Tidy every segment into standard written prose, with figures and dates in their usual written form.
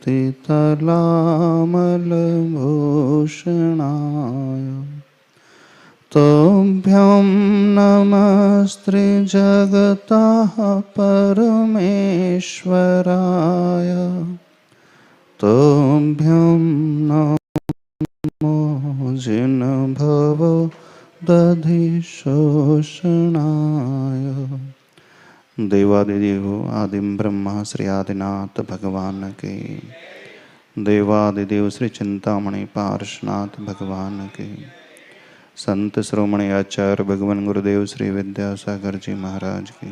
कीर्तितलामलभूषणाय तुभ्यं नमस्ते जगतः परमेश्वराय तुभ्यं नमो जिनभव दधिशोषणाय। देवादिदेव आदिम ब्रह्मा श्री आदिनाथ भगवान के, देवादिदेव श्री चिंतामणि पार्श्वनाथ भगवान के, संत श्रोमणी आचार्य भगवान गुरुदेव श्री विद्यासागर जी महाराज की,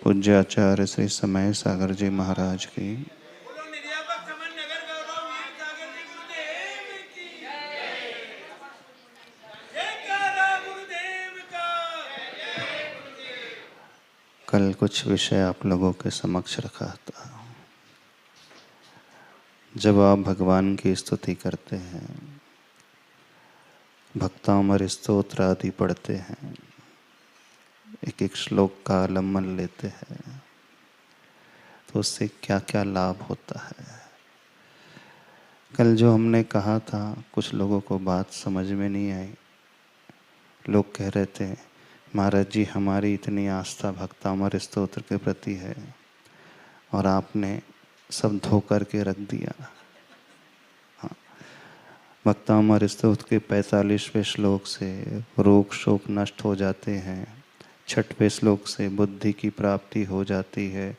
पूज्य आचार्य श्री समय सागर जी महाराज की, कल कुछ विषय आप लोगों के समक्ष रखा था। जब आप भगवान की स्तुति करते हैं, भक्तामर स्तोत्र आदि पढ़ते हैं, एक एक श्लोक का आलम्बन लेते हैं, तो उससे क्या क्या लाभ होता है। कल जो हमने कहा था, कुछ लोगों को बात समझ में नहीं आई। लोग कह रहे थे महाराज जी हमारी इतनी आस्था भक्तामर स्तोत्र के प्रति है और आपने सब धो करके रख दिया। हाँ, भक्तामर स्तोत्र के 45वें श्लोक से रोग शोक नष्ट हो जाते हैं, 6वें श्लोक से बुद्धि की प्राप्ति हो जाती है,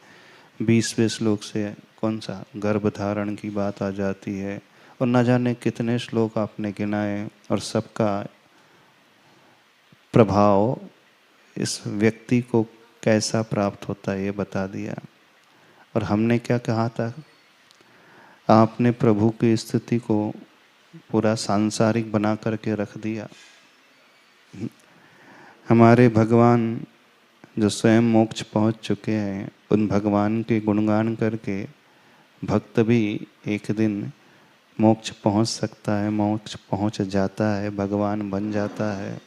20वें श्लोक से कौन सा गर्भ धारण की बात आ जाती है, और न जाने कितने श्लोक आपने गिनाए और सबका प्रभाव इस व्यक्ति को कैसा प्राप्त होता है ये बता दिया। और हमने क्या कहा था, आपने प्रभु की स्थिति को पूरा सांसारिक बना करके रख दिया। हमारे भगवान जो स्वयं मोक्ष पहुंच चुके हैं, उन भगवान के गुणगान करके भक्त भी एक दिन मोक्ष पहुंच सकता है, मोक्ष पहुंच जाता है, भगवान बन जाता है।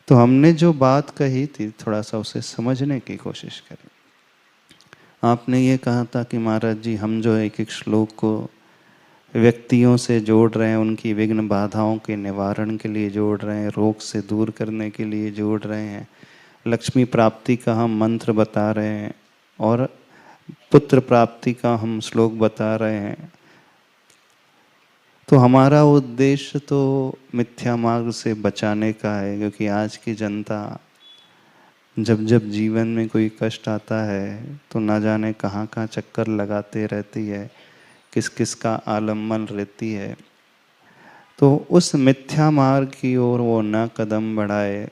तो हमने जो बात कही थी थोड़ा सा उसे समझने की कोशिश करें। आपने ये कहा था कि महाराज जी हम जो एक एक श्लोक को व्यक्तियों से जोड़ रहे हैं, उनकी विघ्न बाधाओं के निवारण के लिए जोड़ रहे हैं, रोग से दूर करने के लिए जोड़ रहे हैं, लक्ष्मी प्राप्ति का हम मंत्र बता रहे हैं और पुत्र प्राप्ति का हम श्लोक बता रहे हैं। तो हमारा उद्देश्य तो मिथ्या मार्ग से बचाने का है, क्योंकि आज की जनता जब जब जीवन में कोई कष्ट आता है तो ना जाने कहाँ कहाँ चक्कर लगाते रहती है, किस किस का आलम्बन रहती है। तो उस मिथ्या मार्ग की ओर वो न कदम बढ़ाए,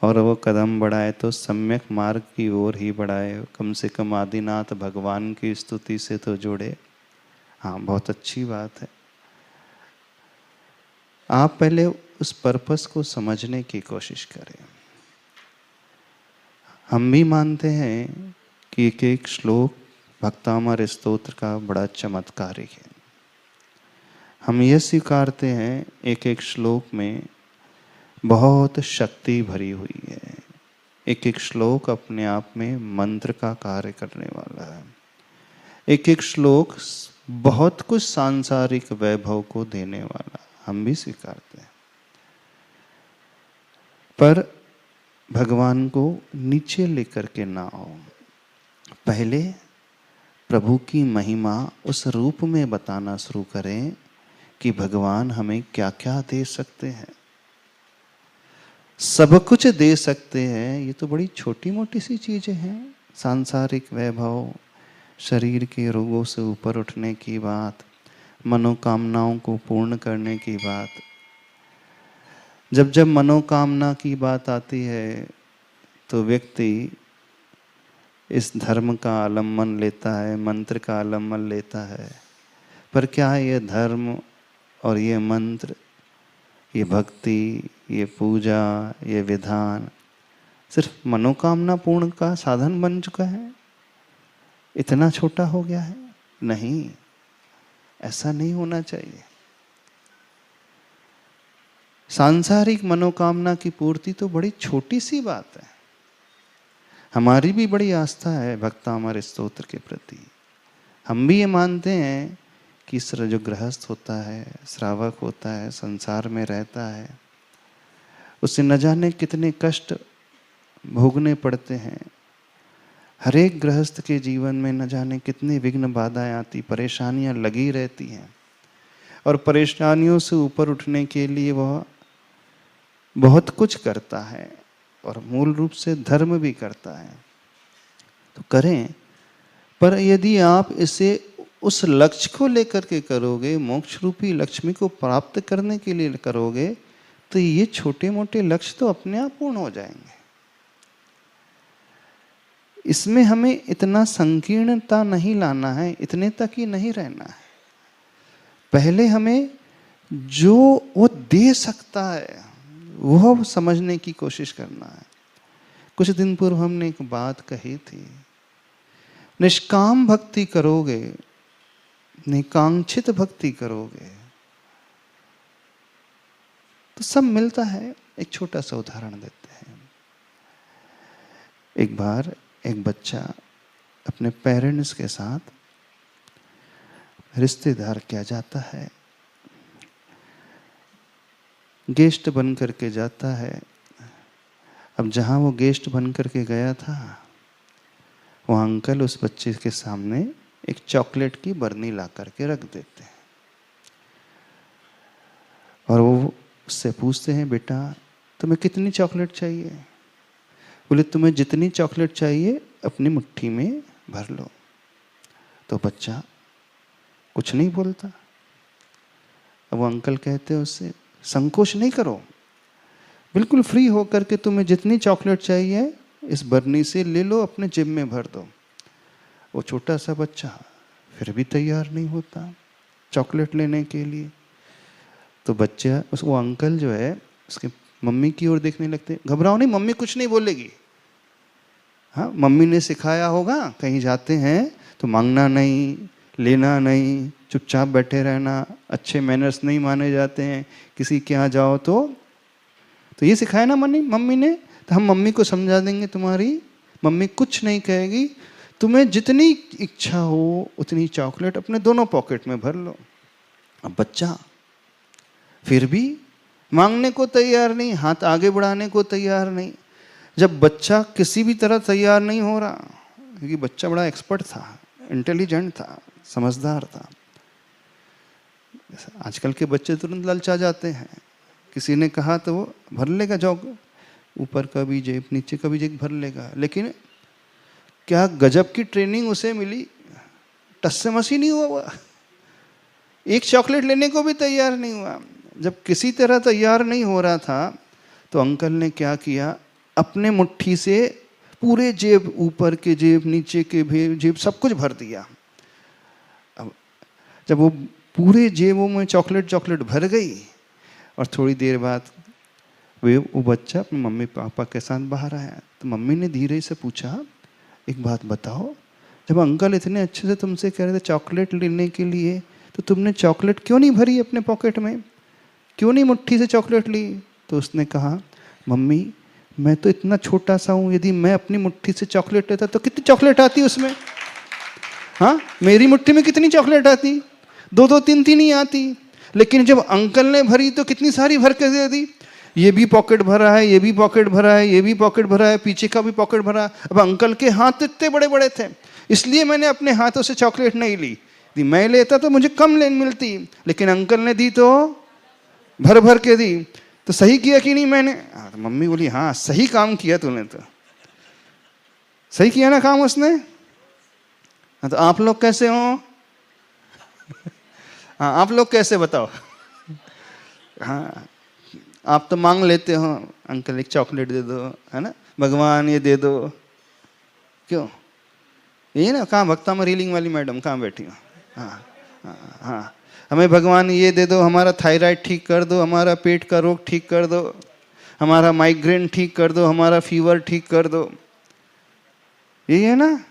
और वो कदम बढ़ाए तो सम्यक मार्ग की ओर ही बढ़ाए। कम से कम आदिनाथ भगवान की स्तुति से तो जुड़े। हाँ, बहुत अच्छी बात है। आप पहले उस पर्पस को समझने की कोशिश करें। हम भी मानते हैं कि एक एक श्लोक भक्तामर स्तोत्र का बड़ा चमत्कारिक है। हम ये स्वीकारते हैं एक एक श्लोक में बहुत शक्ति भरी हुई है। एक एक श्लोक अपने आप में मंत्र का कार्य करने वाला है। एक एक श्लोक बहुत कुछ सांसारिक वैभव को देने वाला, हम भी स्वीकारते हैं। पर भगवान को नीचे लेकर के ना आओ, पहले प्रभु की महिमा उस रूप में बताना शुरू करें कि भगवान हमें क्या क्या दे सकते हैं। सब कुछ दे सकते हैं, ये तो बड़ी छोटी मोटी सी चीजें हैं। सांसारिक वैभव, शरीर के रोगों से ऊपर उठने की बात, मनोकामनाओं को पूर्ण करने की बात। जब जब मनोकामना की बात आती है तो व्यक्ति इस धर्म का आलम्बन लेता है, मंत्र का आलम्बन लेता है। पर क्या ये धर्म और ये मंत्र, ये भक्ति, ये पूजा, ये विधान सिर्फ मनोकामना पूर्ण का साधन बन चुका है? इतना छोटा हो गया है? नहीं, ऐसा नहीं होना चाहिए। सांसारिक मनोकामना की पूर्ति तो बड़ी छोटी सी बात है। हमारी भी बड़ी आस्था है भक्तामर स्तोत्र के प्रति। हम भी ये मानते हैं कि इस तरह जो गृहस्थ होता है, श्रावक होता है, संसार में रहता है, उससे न जाने कितने कष्ट भोगने पड़ते हैं। हर एक गृहस्थ के जीवन में न जाने कितनी विघ्न बाधाएं आती, परेशानियां लगी रहती हैं, और परेशानियों से ऊपर उठने के लिए वह बहुत कुछ करता है, और मूल रूप से धर्म भी करता है। तो करें, पर यदि आप इसे उस लक्ष्य को लेकर के करोगे, मोक्ष रूपी लक्ष्मी को प्राप्त करने के लिए करोगे, तो ये छोटे मोटे लक्ष्य तो अपने आप पूर्ण हो जाएंगे। इसमें हमें इतना संकीर्णता नहीं लाना है, इतने तक ही नहीं रहना है। पहले हमें जो वो दे सकता है वह समझने की कोशिश करना है। कुछ दिन पूर्व हमने एक बात कही थी, निष्काम भक्ति करोगे, निकांक्षित भक्ति करोगे तो सब मिलता है। एक छोटा सा उदाहरण देते हैं। एक बार एक बच्चा अपने पेरेंट्स के साथ रिश्तेदार क्या जाता है, गेस्ट बन करके जाता है। अब जहाँ वो गेस्ट बन करके गया था, वो अंकल उस बच्चे के सामने एक चॉकलेट की बरनी ला करके रख देते हैं, और वो उससे पूछते हैं, बेटा तुम्हें कितनी चॉकलेट चाहिए? बोले तुम्हें जितनी चॉकलेट चाहिए अपनी मुट्ठी में भर लो। तो बच्चा कुछ नहीं बोलता। अब वो अंकल कहते हैं उससे, संकोच नहीं करो, बिल्कुल फ्री होकर के तुम्हें जितनी चॉकलेट चाहिए इस बरनी से ले लो, अपने जेब में भर दो। वो छोटा सा बच्चा फिर भी तैयार नहीं होता चॉकलेट लेने के लिए। तो बच्चा वो अंकल जो है उसके मम्मी की ओर देखने लगते, घबराओ नहीं, मम्मी कुछ नहीं बोलेगी। हाँ, मम्मी ने सिखाया होगा, कहीं जाते हैं तो मांगना नहीं, लेना नहीं, चुपचाप बैठे रहना, अच्छे मैनर्स नहीं माने जाते हैं, किसी के यहाँ जाओ तो ये सिखाया ना मम्मी ने, तो हम मम्मी को समझा देंगे, तुम्हारी मम्मी कुछ नहीं कहेगी, तुम्हें जितनी इच्छा हो उतनी चॉकलेट अपने दोनों पॉकेट में भर लो। अब बच्चा फिर भी मांगने को तैयार नहीं, हाथ आगे बढ़ाने को तैयार नहीं। जब बच्चा किसी भी तरह तैयार नहीं हो रहा, क्योंकि बच्चा बड़ा एक्सपर्ट था, इंटेलिजेंट था, समझदार था। आजकल के बच्चे तुरंत ललचा जाते हैं, किसी ने कहा तो वो भर लेगा, जॉग ऊपर का भी जेब नीचे का भी जेब भर लेगा। लेकिन क्या गजब की ट्रेनिंग उसे मिली, टस से मस ही नहीं हुआ वो, एक चॉकलेट लेने को भी तैयार नहीं हुआ। जब किसी तरह तैयार नहीं हो रहा था तो अंकल ने क्या किया, अपने मुट्ठी से पूरे जेब, ऊपर के जेब, नीचे के जेब, सब कुछ भर दिया। अब जब वो पूरे जेबों में चॉकलेट भर गई, और थोड़ी देर बाद वो बच्चा अपने मम्मी पापा के साथ बाहर आया, तो मम्मी ने धीरे से पूछा, एक बात बताओ, जब अंकल इतने अच्छे से तुमसे कह रहे थे चॉकलेट लेने के लिए, तो तुमने चॉकलेट क्यों नहीं भरी अपने पॉकेट में, क्यों नहीं मुट्ठी से चॉकलेट ली? तो उसने कहा, मम्मी मैं तो इतना छोटा सा हूँ, यदि मैं अपनी मुट्ठी से चॉकलेट लेता तो कितनी चॉकलेट आती उसमें? हाँ, मेरी मुट्ठी में कितनी चॉकलेट आती? 2-2 3-3 ही आती। लेकिन जब अंकल ने भरी तो कितनी सारी भर के दे दी। ये भी पॉकेट भरा है, ये भी पॉकेट भरा है, ये भी पॉकेट भरा है, पीछे का भी पॉकेट भरा। अब अंकल के हाथ इतने बड़े बड़े थे, इसलिए मैंने अपने हाथों से चॉकलेट नहीं ली। यदि मैं लेता तो मुझे कम लेन मिलती, लेकिन अंकल ने दी तो भर भर के दी। तो सही किया कि नहीं मैंने? तो मम्मी बोली, हाँ सही काम किया तूने, तो सही किया ना काम उसने। तो आप लोग कैसे हो? हाँ, आप लोग कैसे बताओ? हाँ, आप तो मांग लेते हो, अंकल एक चॉकलेट दे दो, है ना, भगवान ये दे दो, क्यों? ये ना, कहाँ भक्ता में रीलिंग वाली मैडम कहाँ बैठी हो? हाँ हाँ हाँ, हमें भगवान ये दे दो, हमारा थायराइड ठीक कर दो, हमारा पेट का रोग ठीक कर दो, हमारा माइग्रेन ठीक कर दो, हमारा फीवर ठीक कर दो, यही है ना।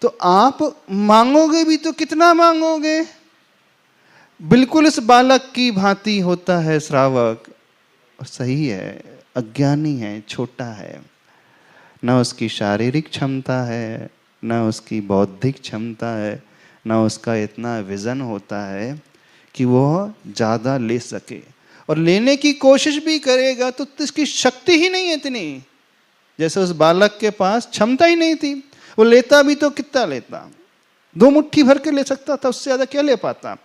तो आप मांगोगे भी तो कितना मांगोगे? बिल्कुल इस बालक की भांति होता है श्रावक, और सही है, अज्ञानी है, छोटा है, न उसकी शारीरिक क्षमता है, ना उसकी बौद्धिक क्षमता है, ना उसका इतना विजन होता है कि वो ज़्यादा ले सके, और लेने की कोशिश भी करेगा तो इसकी शक्ति ही नहीं है इतनी। जैसे उस बालक के पास क्षमता ही नहीं थी, वो लेता भी तो कितना लेता, 2 मुट्ठी भर के ले सकता था, उससे ज़्यादा क्या ले पाता,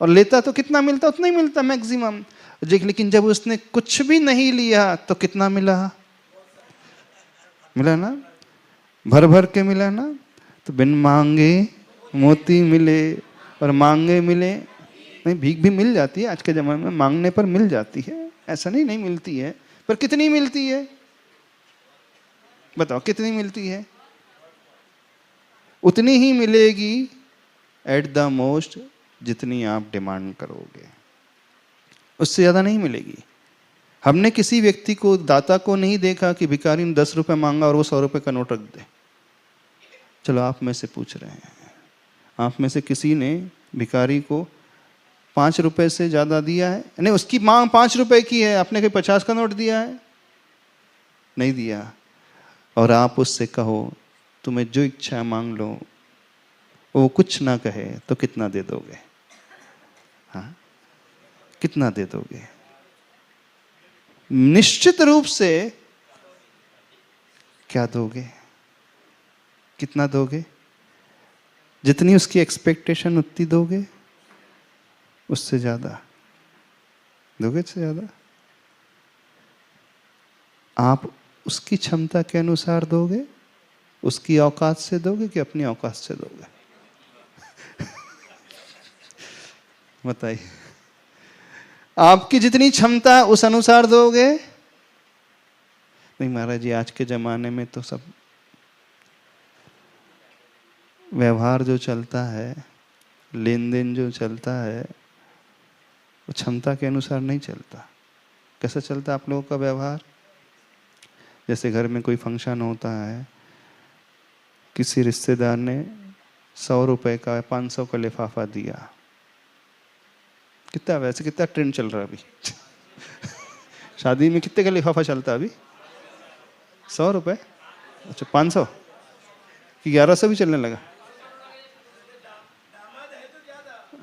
और लेता तो कितना मिलता, उतना ही मिलता मैक्सिमम। लेकिन जब उसने कुछ भी नहीं लिया तो कितना मिला, मिला ना, भर भर के मिला ना। तो बिन मांगे मोती मिले, और मांगे मिले नहीं, भीख भी मिल जाती है आज के ज़माने में, मांगने पर मिल जाती है, ऐसा नहीं मिलती है, पर कितनी मिलती है बताओ, कितनी मिलती है? उतनी ही मिलेगी एट द मोस्ट जितनी आप डिमांड करोगे, उससे ज़्यादा नहीं मिलेगी। हमने किसी व्यक्ति को, दाता को नहीं देखा कि भिखारी ने 10 रुपये मांगा और वो 100 रुपये का नोट रख दे। चलो आप में से पूछ रहे हैं, आप में से किसी ने भिखारी को 5 रुपये से ज़्यादा दिया है? नहीं, उसकी मांग 5 रुपये की है, आपने कोई 50 का नोट दिया है? नहीं दिया। और आप उससे कहो तुम्हें जो इच्छा मांग लो, वो कुछ ना कहे तो कितना दे दोगे? हाँ, कितना दे दोगे? निश्चित रूप से क्या दोगे? कितना दोगे? जितनी उसकी एक्सपेक्टेशन उतनी दोगे, उससे ज्यादा दोगे? उससे ज्यादा आप उसकी क्षमता के अनुसार दोगे, उसकी औकात से दोगे कि अपनी औकात से दोगे? बताइए, आपकी जितनी क्षमता उस अनुसार दोगे? नहीं महाराज जी, आज के जमाने में तो सब व्यवहार जो चलता है, लेन देन जो चलता है, वो क्षमता के अनुसार नहीं चलता। कैसा चलता आप लोगों का व्यवहार? जैसे घर में कोई फंक्शन होता है, किसी रिश्तेदार ने 100 रुपये का 500 का लिफाफा दिया, कितना, वैसे कितना ट्रेंड चल रहा है अभी शादी में कितने का लिफाफा चलता है अभी? 100 रुपये? अच्छा, 500 कि 1100 भी चलने लगा?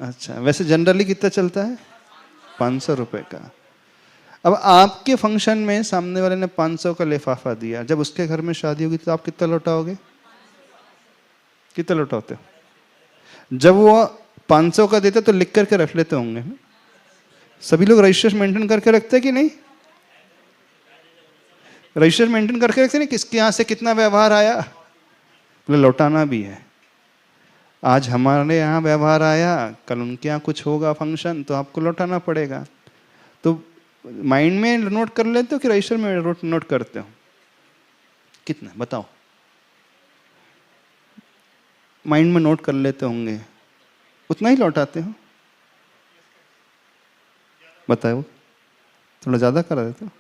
अच्छा, वैसे जनरली कितना चलता है? 500 रुपये का। अब आपके फंक्शन में सामने वाले ने 500 का लिफाफा दिया, जब उसके घर में शादी होगी तो आप कितना लौटाओगे? कितना लौटाते हो? जब वो 500 का देते तो लिख करके रख लेते होंगे, सभी लोग रजिस्टर मेंटेन करके रखते हैं कि नहीं? रजिस्टर मेंटेन करके रखते नहीं, किसके यहाँ से कितना व्यवहार आया, बोले लौटाना भी है। आज हमारे यहाँ व्यवहार आया, कल उनके यहाँ कुछ होगा फंक्शन, तो आपको लौटाना पड़ेगा। तो माइंड में नोट कर लेते हो कि रजिस्टर में नोट करते हो? कितना बताओ? माइंड में नोट कर लेते होंगे, उतना ही लौटाते हो? बताओ, थोड़ा ज़्यादा करा देते हो?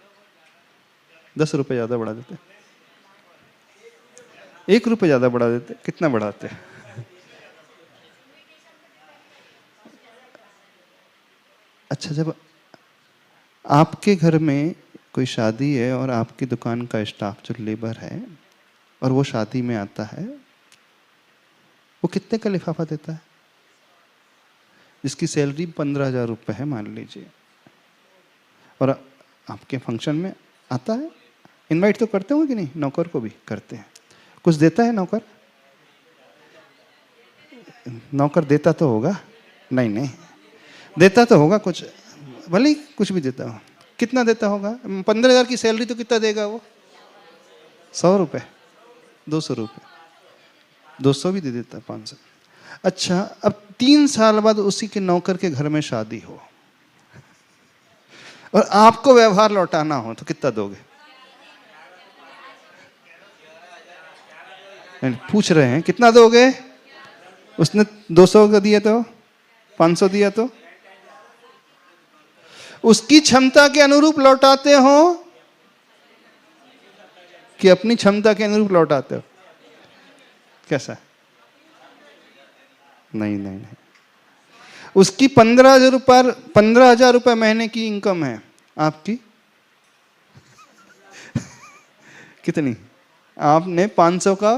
10 रुपये ज़्यादा बढ़ा देते, 1 रुपये ज़्यादा बढ़ा देते, कितना बढ़ाते? अच्छा, जब आपके घर में कोई शादी है और आपकी दुकान का स्टाफ जो लेबर है और वो शादी में आता है, वो कितने का लिफाफा देता है? जिसकी सैलरी 15,000 रुपये है मान लीजिए, और आपके फंक्शन में आता है, इनवाइट तो करते होंगे कि नहीं? नौकर को भी करते हैं, कुछ देता है नौकर? नौकर देता तो होगा, नहीं देता तो होगा कुछ, भले ही कुछ भी देता हो। कितना देता होगा? 15,000 की सैलरी तो कितना देगा वो? 100 रुपये, 200 रुपये, 200 भी दे देता, 500। अच्छा, अब 3 साल बाद उसी के नौकर के घर में शादी हो और आपको व्यवहार लौटाना हो तो कितना दोगे? पूछ रहे हैं कितना दोगे? उसने 200 का दिया तो 500 दिया तो उसकी क्षमता के अनुरूप लौटाते हो कि अपनी क्षमता के अनुरूप लौटाते हो? कैसा? नहीं। उसकी 15,000 रुपये महीने की इनकम है, आपकी कितनी? आपने 500 का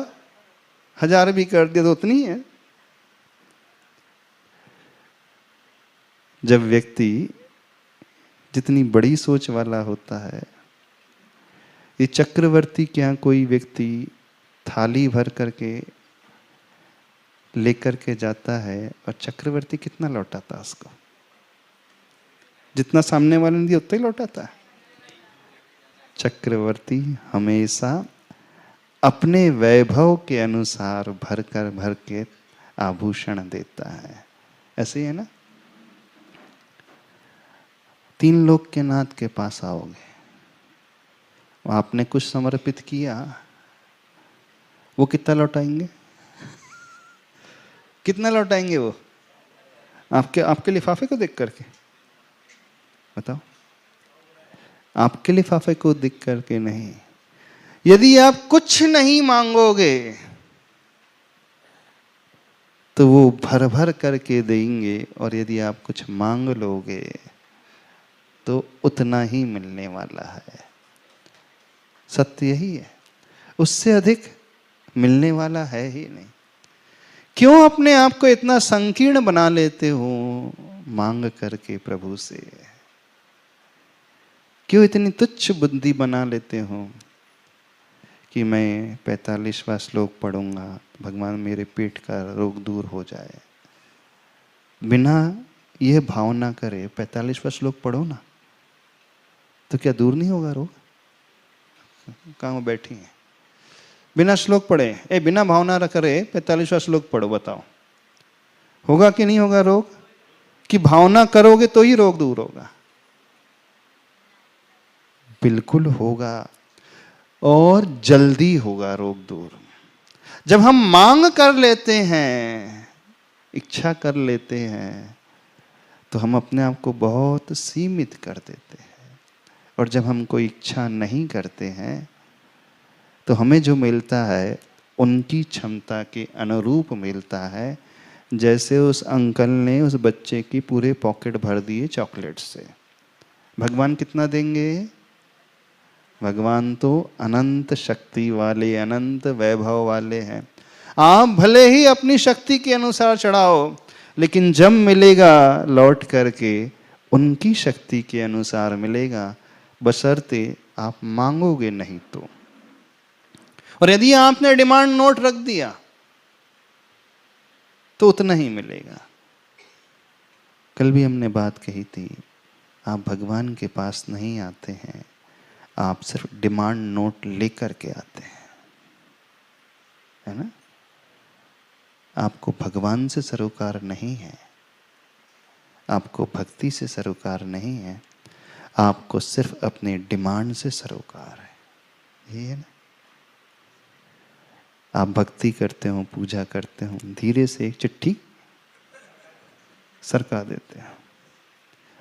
1000 भी कर दिया तो उतनी है। जब व्यक्ति जितनी बड़ी सोच वाला होता है, ये चक्रवर्ती क्या कोई व्यक्ति थाली भर करके लेकर के जाता है और चक्रवर्ती कितना लौटाता उसको? जितना सामने वाले ने दिया उतना ही लौटाता है। चक्रवर्ती हमेशा अपने वैभव के अनुसार भर के आभूषण देता है। ऐसे ही है ना? 3 लोग के नाथ के पास आओगे, आपने कुछ समर्पित किया, वो कितना लौटाएंगे? कितना लौटाएंगे वो? आपके लिफाफे को देख करके बताओ, आपके लिफाफे को देख करके नहीं। यदि आप कुछ नहीं मांगोगे तो वो भर भर करके देंगे, और यदि आप कुछ मांग लोगे तो उतना ही मिलने वाला है। सत्य यही है, उससे अधिक मिलने वाला है ही नहीं। क्यों अपने आप को इतना संकीर्ण बना लेते हो मांग करके प्रभु से? क्यों इतनी तुच्छ बुद्धि बना लेते हो कि मैं 45वां श्लोक पढ़ूंगा, भगवान मेरे पेट का रोग दूर हो जाए? बिना यह भावना करे 45वां श्लोक पढ़ो ना, तो क्या दूर नहीं होगा रोग? कहाँ बैठी हैं बिना श्लोक पढ़े, बिना भावना करे 45वां श्लोक पढ़ो, बताओ होगा कि नहीं होगा रोग? कि भावना करोगे तो ही रोग दूर होगा? बिल्कुल होगा, और जल्दी होगा रोग दूर। जब हम मांग कर लेते हैं, इच्छा कर लेते हैं, तो हम अपने आप को बहुत सीमित कर देते हैं। और जब हम कोई इच्छा नहीं करते हैं तो हमें जो मिलता है उनकी क्षमता के अनुरूप मिलता है। जैसे उस अंकल ने उस बच्चे की पूरे पॉकेट भर दिए चॉकलेट से। भगवान कितना देंगे? भगवान तो अनंत शक्ति वाले, अनंत वैभव वाले हैं। आप भले ही अपनी शक्ति के अनुसार चढ़ाओ, लेकिन जब मिलेगा लौट करके उनकी शक्ति के अनुसार मिलेगा, बशर्ते आप मांगोगे नहीं तो। और यदि आपने डिमांड नोट रख दिया तो उतना ही मिलेगा। कल भी हमने बात कही थी, आप भगवान के पास नहीं आते हैं, आप सिर्फ डिमांड नोट लेकर के आते हैं, है ना? आपको भगवान से सरोकार नहीं है, आपको भक्ति से सरोकार नहीं है, आपको सिर्फ अपने डिमांड से सरोकार है। ये है ना? आप भक्ति करते हो, पूजा करते हो, धीरे से एक चिट्ठी सरका देते हो,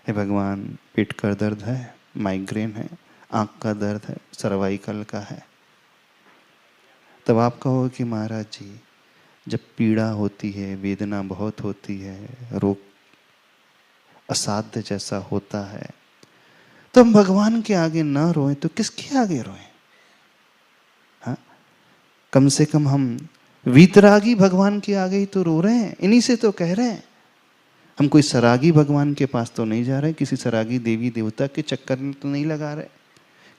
हे भगवान पेट का दर्द है, माइग्रेन है, आँख का दर्द है, सर्वाइकल का है। तब आप कहो कि महाराज जी, जब पीड़ा होती है, वेदना बहुत होती है, रोग असाध्य जैसा होता है, तो हम भगवान के आगे ना रोएं तो किसके आगे रोएं? हाँ, कम से कम हम वीतरागी भगवान के आगे ही तो रो रहे हैं, इन्हीं से तो कह रहे हैं। हम कोई सरागी भगवान के पास तो नहीं जा रहे, किसी सरागी देवी देवता के चक्कर में तो नहीं लगा रहे,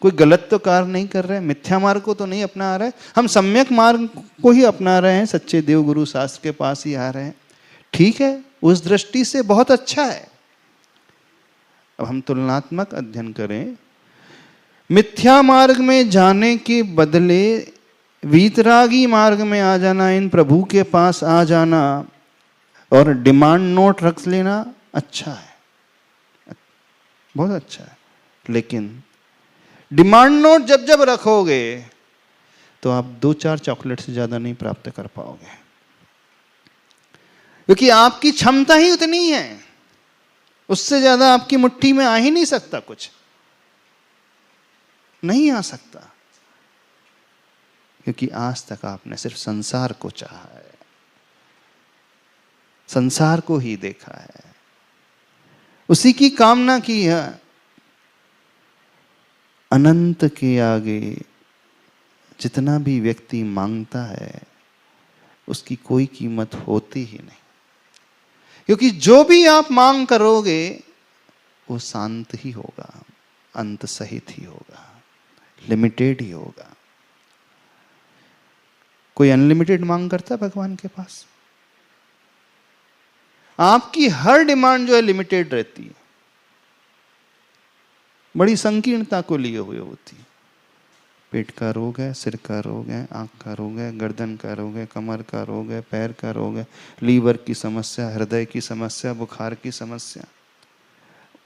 कोई गलत तो कार्य नहीं कर रहे, मिथ्या मार्ग को तो नहीं अपना रहे, हम सम्यक मार्ग को ही अपना रहे हैं, सच्चे देव गुरु शास्त्र के पास ही आ रहे हैं। ठीक है, उस दृष्टि से बहुत अच्छा है। अब हम तुलनात्मक अध्ययन करें, मिथ्या मार्ग में जाने के बदले वीतरागी मार्ग में आ जाना, इन प्रभु के पास आ जाना और डिमांड नोट रख लेना अच्छा है, बहुत अच्छा है। लेकिन डिमांड नोट जब जब रखोगे तो आप 2-4 चॉकलेट से ज्यादा नहीं प्राप्त कर पाओगे, क्योंकि आपकी क्षमता ही उतनी है, उससे ज्यादा आपकी मुट्ठी में आ ही नहीं सकता, कुछ नहीं आ सकता, क्योंकि आज तक आपने सिर्फ संसार को चाहा है, संसार को ही देखा है, उसी की कामना की है। अनंत के आगे जितना भी व्यक्ति मांगता है उसकी कोई कीमत होती ही नहीं। क्योंकि जो भी आप मांग करोगे वो शांत ही होगा, अंत सहित ही होगा, लिमिटेड ही होगा। कोई अनलिमिटेड मांग करता है भगवान के पास? आपकी हर डिमांड जो है लिमिटेड रहती है, बड़ी संकीर्णता को लिए हुए होती है। पेट का रोग है, सिर का रोग है, आंख का रोग है, गर्दन का रोग है, कमर का रोग है, पैर का रोग है, लीवर की समस्या, हृदय की समस्या, बुखार की समस्या।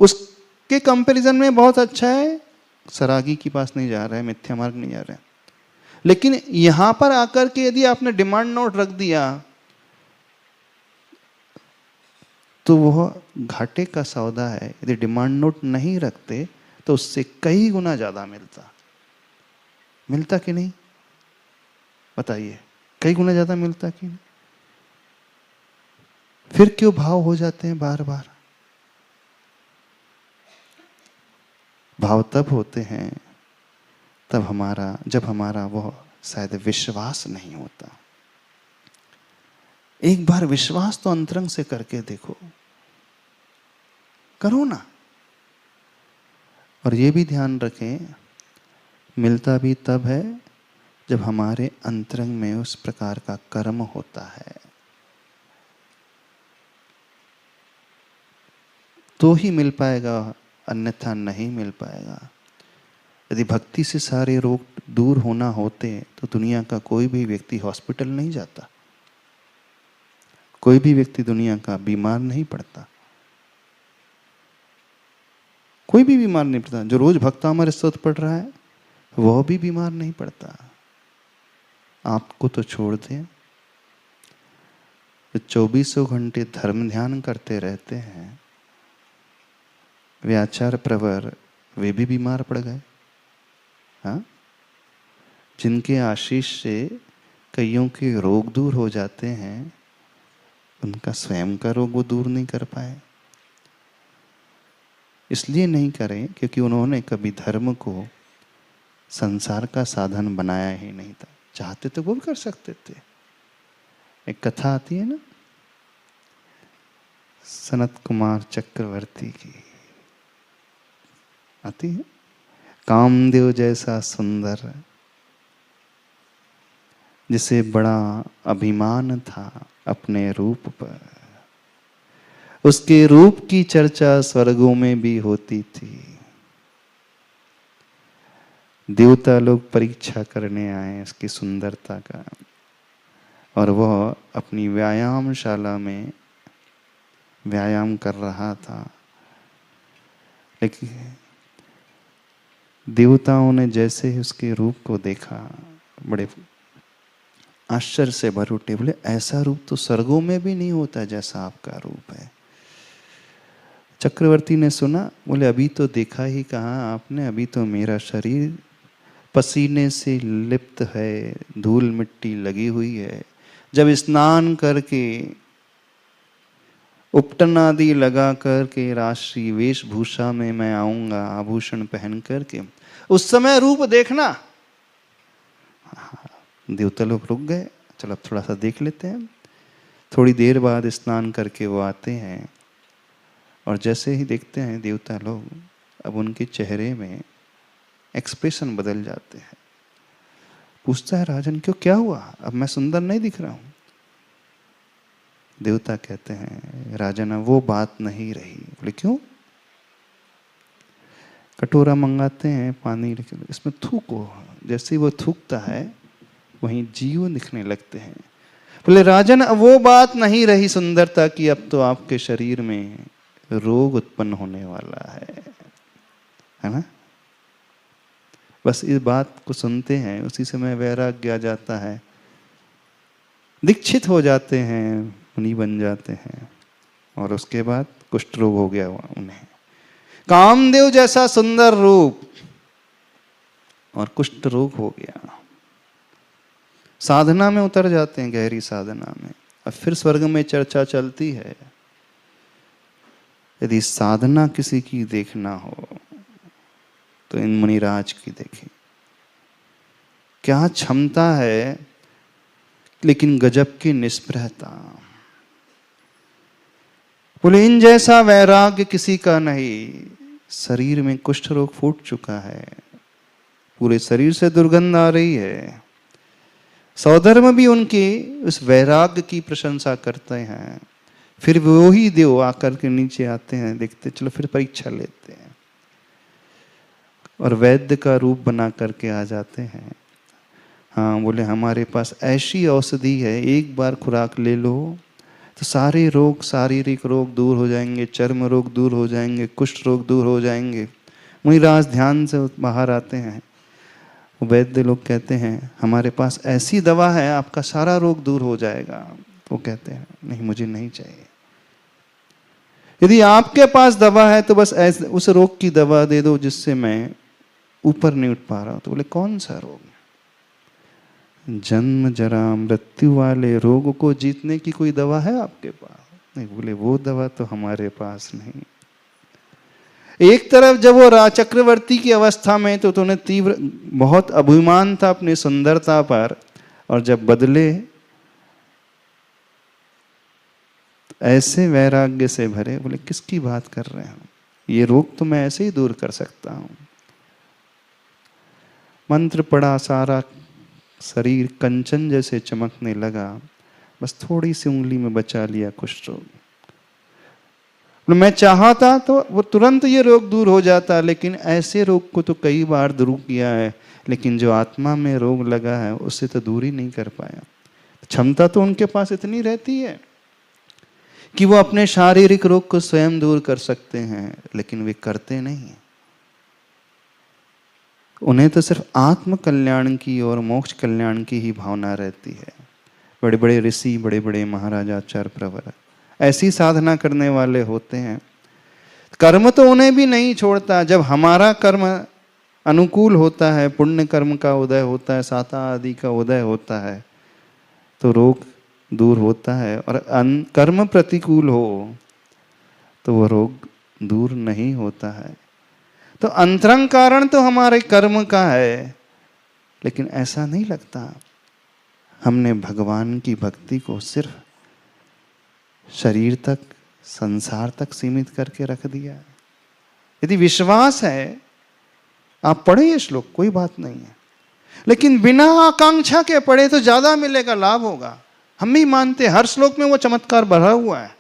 उसके कंपैरिजन में बहुत अच्छा है सरागी के पास नहीं जा रहा है, मिथ्या मार्ग नहीं जा रहा है। लेकिन यहां पर आकर के यदि आपने डिमांड नोट रख दिया तो वह घाटे का सौदा है। यदि डिमांड नोट नहीं रखते तो उससे कई गुना ज्यादा मिलता कि नहीं? बताइए, कई गुना ज्यादा मिलता कि नहीं? फिर क्यों भाव हो जाते हैं बार बार? भाव तब होते हैं जब हमारा वह शायद विश्वास नहीं होता। एक बार विश्वास तो अंतरंग से करके देखो, करो ना। और ये भी ध्यान रखें, मिलता भी तब है जब हमारे अंतरंग में उस प्रकार का कर्म होता है, तो ही मिल पाएगा, अन्यथा नहीं मिल पाएगा। यदि भक्ति से सारे रोग दूर होना होते तो दुनिया का कोई भी व्यक्ति हॉस्पिटल नहीं जाता, कोई भी व्यक्ति दुनिया का बीमार नहीं पड़ता, कोई भी बीमार नहीं पड़ता। जो रोज भक्तामृत स्तोत्र पढ़ रहा है वह भी बीमार नहीं पड़ता। आपको तो छोड़ दें, जो 24 घंटे धर्म ध्यान करते रहते हैं, वे आचार्य प्रवर, वे भी बीमार पड़ गए। हाँ, जिनके आशीष से कईयों के रोग दूर हो जाते हैं, उनका स्वयं का रोग वो दूर नहीं कर पाए। इसलिए नहीं करें क्योंकि उन्होंने कभी धर्म को संसार का साधन बनाया ही नहीं था। चाहते तो वो भी कर सकते थे। एक कथा आती है ना सनत कुमार चक्रवर्ती की, आती है। कामदेव जैसा सुंदर, जिसे बड़ा अभिमान था अपने रूप पर, उसके रूप की चर्चा स्वर्गों में भी होती थी। देवता लोग परीक्षा करने आए उसकी सुंदरता का, और वह अपनी व्यायामशाला में व्यायाम कर रहा था। लेकिन देवताओं ने जैसे ही उसके रूप को देखा, बड़े आश्चर्य से भर उठे। बोले, ऐसा रूप तो स्वर्गों में भी नहीं होता जैसा आपका रूप है। चक्रवर्ती ने सुना, बोले, अभी तो देखा ही कहाँ आपने, अभी तो मेरा शरीर पसीने से लिप्त है, धूल मिट्टी लगी हुई है। जब स्नान करके उपटन आदि लगा करके राष्ट्रीय वेशभूषा में मैं आऊंगा, आभूषण पहन करके, उस समय रूप देखना। देवता लोग रुक गए, चलो अब थोड़ा सा देख लेते हैं। थोड़ी देर बाद स्नान करके वो आते हैं, और जैसे ही देखते हैं देवता लोग, अब उनके चेहरे में एक्सप्रेशन बदल जाते हैं। पूछता है, राजन क्यों, क्या हुआ, अब मैं सुंदर नहीं दिख रहा हूं? देवता कहते हैं, राजन वो बात नहीं रही। बोले, क्यों? कटोरा मंगाते हैं, पानी इसमें थूको। जैसे ही वो थूकता है वहीं जीव दिखने लगते हैं। बोले, राजन अब वो बात नहीं रही सुंदरता की, अब तो आपके शरीर में रोग उत्पन्न होने वाला है ना? बस इस बात को सुनते हैं, उसी समय वैराग्य आ जाता है, दीक्षित हो जाते हैं, मुनि बन जाते हैं, और उसके बाद कुष्ठ रोग हो गया उन्हें। कामदेव जैसा सुंदर रूप और कुष्ठ रोग हो गया। साधना में उतर जाते हैं, गहरी साधना में। और फिर स्वर्ग में चर्चा चलती है, यदि साधना किसी की देखना हो तो इन मुनिराज की देखें। क्या क्षमता है लेकिन गजब की निष्प्रहता। बोले इन जैसा वैराग्य किसी का नहीं। शरीर में कुष्ठ रोग फूट चुका है, पूरे शरीर से दुर्गंध आ रही है। सौधर्म भी उनके उस वैराग्य की प्रशंसा करते हैं। फिर वो ही देव आकर के नीचे आते हैं, देखते चलो फिर परीक्षा लेते हैं, और वैद्य का रूप बना करके आ जाते हैं। हाँ, बोले हमारे पास ऐसी औषधि है, एक बार खुराक ले लो तो सारे रोग, शारीरिक रोग दूर हो जाएंगे, चर्म रोग दूर हो जाएंगे, कुष्ठ रोग दूर हो जाएंगे। मुनिराज ध्यान से बाहर आते हैं। वैद्य लोग कहते हैं हमारे पास ऐसी दवा है, आपका सारा रोग दूर हो जाएगा। वो कहते हैं नहीं, मुझे नहीं चाहिए। यदि आपके पास दवा है तो बस ऐसे उस रोग की दवा दे दो जिससे मैं ऊपर नहीं उठ पा रहा हूं। तो बोले कौन सा रोग? जन्म जरा मृत्यु वाले रोग को जीतने की कोई दवा है आपके पास? नहीं। बोले वो दवा तो हमारे पास नहीं। एक तरफ जब वो चक्रवर्ती की अवस्था में तो उन्हें तीव्र बहुत अभिमान था अपनी सुंदरता पर, और जब बदले ऐसे वैराग्य से भरे। बोले किसकी बात कर रहे हैं? ये रोग तो मैं ऐसे ही दूर कर सकता हूं। मंत्र पढ़ा, सारा शरीर कंचन जैसे चमकने लगा, बस थोड़ी सी उंगली में बचा लिया कुष्ठ रोग। मैं चाहता तो वो तुरंत ये रोग दूर हो जाता, लेकिन ऐसे रोग को तो कई बार दूर किया है, लेकिन जो आत्मा में रोग लगा है उससे तो दूर ही नहीं कर पाया। क्षमता तो उनके पास इतनी रहती है कि वो अपने शारीरिक रोग को स्वयं दूर कर सकते हैं, लेकिन वे करते नहीं। उन्हें तो सिर्फ आत्म कल्याण की और मोक्ष कल्याण की ही भावना रहती है। बड़े बड़े ऋषि, बड़े बड़े महाराजा, आचार्य प्रवर ऐसी साधना करने वाले होते हैं। कर्म तो उन्हें भी नहीं छोड़ता। जब हमारा कर्म अनुकूल होता है, पुण्य कर्म का उदय होता है, साता आदि का उदय होता है, तो रोग दूर होता है। और कर्म प्रतिकूल हो तो वो रोग दूर नहीं होता है। तो अंतरंग कारण तो हमारे कर्म का है, लेकिन ऐसा नहीं लगता। हमने भगवान की भक्ति को सिर्फ शरीर तक, संसार तक सीमित करके रख दिया। यदि विश्वास है, आप पढ़े ये श्लोक, कोई बात नहीं है, लेकिन बिना आकांक्षा के पढ़े तो ज्यादा मिलेगा, लाभ होगा। हम भी मानते हर श्लोक में वो चमत्कार भरा हुआ है।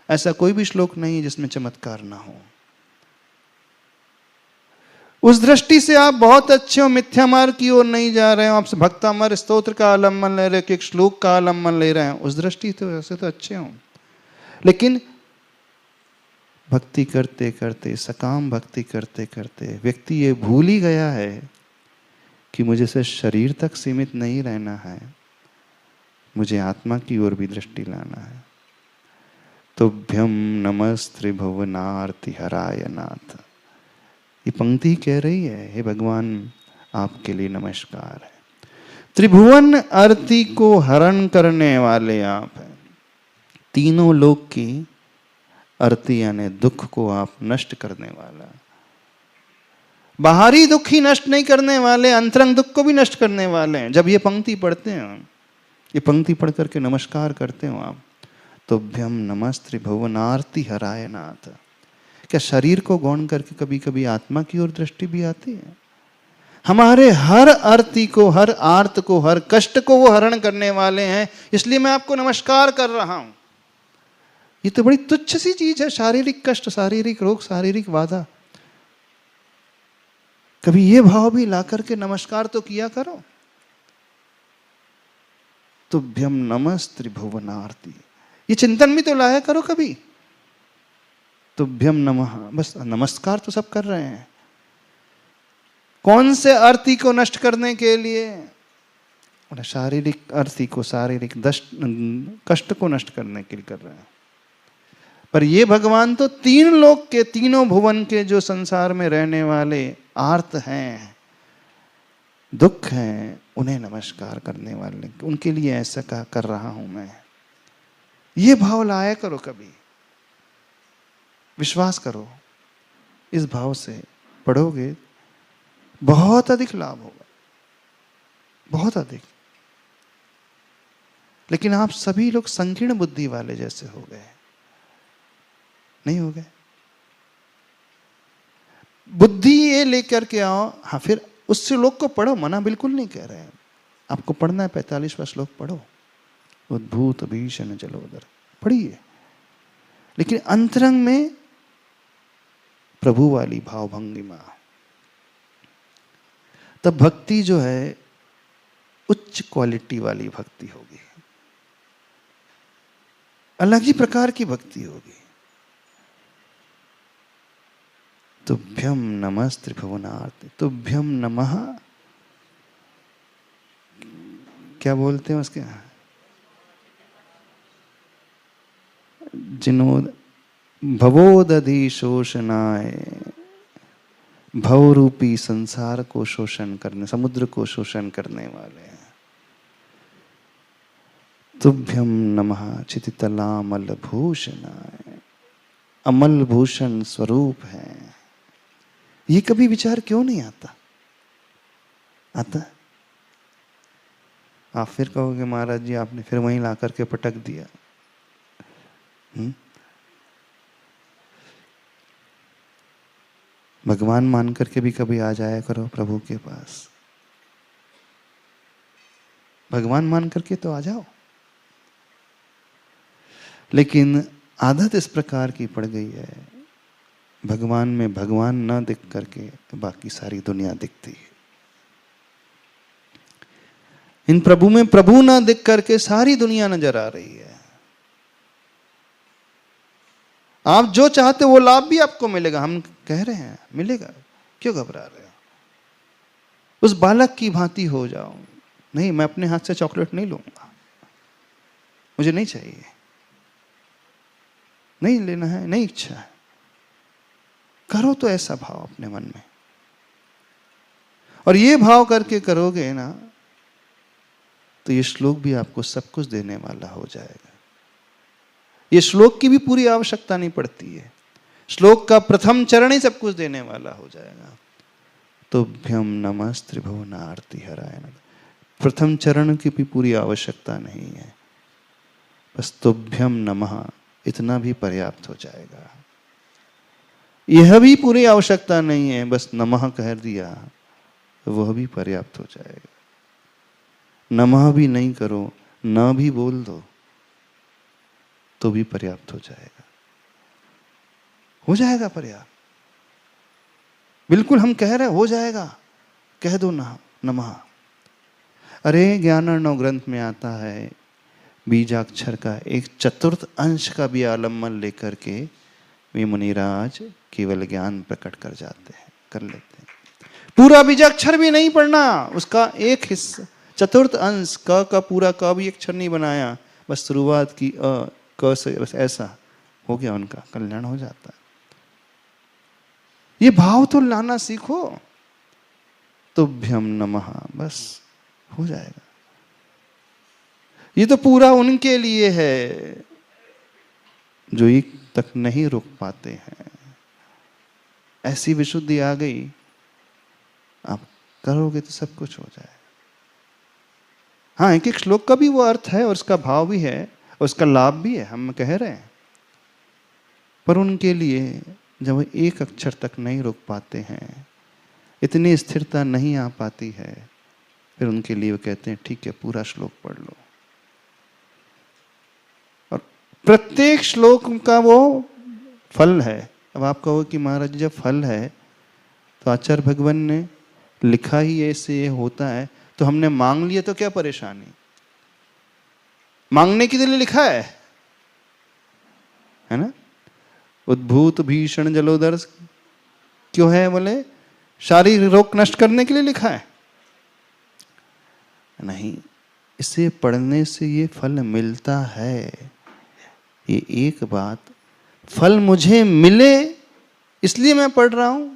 ऐसा कोई भी श्लोक नहीं है जिसमें चमत्कार ना हो। उस दृष्टि से आप बहुत अच्छे हो, मिथ्या मार्ग की ओर नहीं जा रहे हो। आप भक्तामर स्तोत्र का आलम्बन ले रहे हो, एक श्लोक का आलम्बन ले रहे हैं, उस दृष्टि तो वैसे तो अच्छे हो। लेकिन भक्ति करते करते, सकाम भक्ति करते करते व्यक्ति ये भूल ही गया है कि मुझे सिर्फ शरीर तक सीमित नहीं रहना है, मुझे आत्मा की ओर भी दृष्टि लाना है। तुभ्यम नमस्त्रिभुवनार्ति हराय नाथ। ये पंक्ति कह रही है, हे भगवान आपके लिए नमस्कार है। त्रिभुवन आरती को हरण करने वाले आप हैं। तीनों लोक की आरती यानी दुख को आप नष्ट करने वाला। बाहरी दुख ही नष्ट नहीं करने वाले, अंतरंग दुख को भी नष्ट करने वाले हैं। जब ये पंक्ति पढ़ते हैं, ये पंक्ति पढ़ करके नमस्कार करते हो आप, तुभ्यम नमस्त्रिभुवनार्ति हराय नाथ। क्या शरीर को गौण करके कभी कभी आत्मा की ओर दृष्टि भी आती है? हमारे हर आरती को, हर आर्त को, हर कष्ट को वो हरण करने वाले हैं, इसलिए मैं आपको नमस्कार कर रहा हूं। ये तो बड़ी तुच्छ सी चीज है, शारीरिक कष्ट, शारीरिक रोग, शारीरिक बाधा। कभी ये भाव भी ला करके नमस्कार तो किया करो। तुभ्यम नमस्त्रिभुवनार्ति, ये चिंतन भी तो लाया करो कभी। तुभ्यम नमः, बस नमस्कार तो सब कर रहे हैं। कौन से आरती को नष्ट करने के लिए? शारीरिक आरती को, शारीरिक कष्ट को नष्ट करने के लिए कर रहे हैं। पर ये भगवान तो तीन लोक के, तीनों भुवन के जो संसार में रहने वाले आर्त हैं, दुख हैं, उन्हें नमस्कार करने वाले, उनके लिए ऐसा कर रहा हूं मैं। ये भाव लाया करो कभी। विश्वास करो, इस भाव से पढ़ोगे बहुत अधिक लाभ होगा, बहुत अधिक। लेकिन आप सभी लोग संकीर्ण बुद्धि वाले जैसे हो गए, नहीं हो गए? बुद्धि ये लेकर के आओ। हाँ, फिर उस श्लोक को पढ़ो, मना बिल्कुल नहीं कह रहे हैं। आपको पढ़ना है 45वां श्लोक पढ़ो, उद्भूत भीषण जलोदर पढ़िए, लेकिन अंतरंग में प्रभु वाली भावभंगिमा, तब भक्ति जो है उच्च क्वालिटी वाली भक्ति होगी, अलग ही प्रकार की भक्ति होगी। तुभ्यम नमस्त्रिभुवनार्ते, तुभ्यम नमः, क्या बोलते हैं उसके, जिनोद भवोदधि शोषणाय, भवरूपी संसार को शोषण करने, समुद्र को शोषण करने वाले हैं। तुभ्यम नमः चितितलामल भूषणाय, अमल भूषण स्वरूप है। ये कभी विचार क्यों नहीं आता? आता? आप फिर कहोगे महाराज जी आपने फिर वहीं ला करके पटक दिया। भगवान मान करके भी कभी आ जाया करो प्रभु के पास। भगवान मान करके तो आ जाओ, लेकिन आदत इस प्रकार की पड़ गई है, भगवान में भगवान न दिख करके बाकी सारी दुनिया दिखती है। इन प्रभु में प्रभु न दिख करके सारी दुनिया नजर आ रही है। आप जो चाहते वो लाभ भी आपको मिलेगा, हम कह रहे हैं मिलेगा, क्यों घबरा रहे हो? उस बालक की भांति हो जाओ। नहीं, मैं अपने हाथ से चॉकलेट नहीं लूंगा, मुझे नहीं चाहिए, नहीं लेना है, नहीं इच्छा है। करो तो ऐसा भाव अपने मन में, और ये भाव करके करोगे ना तो ये श्लोक भी आपको सब कुछ देने वाला हो जाएगा। ये श्लोक की भी पूरी आवश्यकता नहीं पड़ती है, श्लोक का प्रथम चरण ही सब कुछ देने वाला हो जाएगा। तुभ्यम नमस्त्रिभुवनार्ति हराय नमः, प्रथम चरण की भी पूरी आवश्यकता नहीं है, बस तुभ्यम नमः इतना भी पर्याप्त हो जाएगा। यह भी पूरी आवश्यकता नहीं है, बस नमः कह दिया वह भी पर्याप्त हो जाएगा। नमः भी नहीं करो, न भी बोल दो तो भी पर्याप्त हो जाएगा, हो जाएगा पर्याप्त। बिल्कुल हम कह रहे हो जाएगा, कह दो ना नमः। अरे ज्ञानार्णव ग्रंथ में आता है, बीजाक्षर का एक चतुर्थ अंश का भी आलम्बन लेकर के वे मुनिराज केवल ज्ञान प्रकट कर जाते हैं, कर लेते हैं। पूरा बीजाक्षर भी नहीं पढ़ना, उसका एक हिस्सा, चतुर्थ अंश का पूरा का भी अक्षर नहीं बनाया, बस शुरुआत की अ क से, बस ऐसा हो गया, उनका कल्याण हो जाता है। ये भाव तो लाना सीखो। तुभ्यम नमः, बस हो जाएगा। ये तो पूरा उनके लिए है जो एक तक नहीं रुक पाते हैं। ऐसी विशुद्धि आ गई, आप करोगे तो सब कुछ हो जाए। हाँ, एक एक श्लोक का भी वो अर्थ है और उसका भाव भी है और उसका लाभ भी है, हम कह रहे हैं। पर उनके लिए जब वो एक अक्षर तक नहीं रुक पाते हैं, इतनी स्थिरता नहीं आ पाती है, फिर उनके लिए वो कहते हैं ठीक है पूरा श्लोक पढ़ लो। और प्रत्येक श्लोक का वो फल है। अब आप कहो कि महाराज जब फल है तो आचार्य भगवान ने लिखा ही ऐसे ये होता है, तो हमने मांग लिया तो क्या परेशानी? मांगने के लिए लिखा है ना? उद्भूत भीषण जलोदर क्यों है? बोले शारीरिक रोग नष्ट करने के लिए लिखा है? नहीं, इसे पढ़ने से ये फल मिलता है। ये एक बात, फल मुझे मिले इसलिए मैं पढ़ रहा हूं,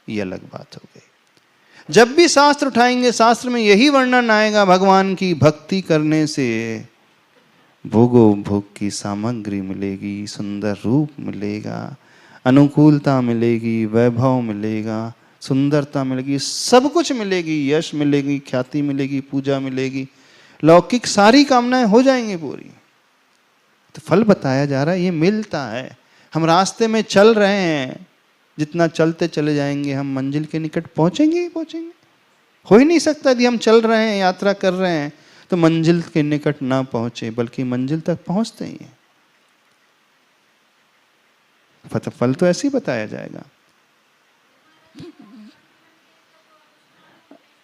ये अलग बात हो गई। जब भी शास्त्र उठाएंगे, शास्त्र में यही वर्णन आएगा भगवान की भक्ति करने से भोगो भोग की सामग्री मिलेगी, सुंदर रूप मिलेगा, अनुकूलता मिलेगी, वैभव मिलेगा, सुंदरता मिलेगी, सब कुछ मिलेगी, यश मिलेगी, ख्याति मिलेगी, पूजा मिलेगी। लौकिक सारी कामनाएं हो जाएंगी पूरी। तो फल बताया जा रहा है, ये मिलता है। हम रास्ते में चल रहे हैं, जितना चलते चले जाएंगे हम मंजिल के निकट पहुंचेंगे ही पहुंचेंगे। हो ही नहीं सकता यदि हम चल रहे हैं, यात्रा कर रहे हैं, तो मंजिल के निकट ना पहुंचे, बल्कि मंजिल तक पहुंचते ही हैं। फल तो ऐसे ही बताया जाएगा।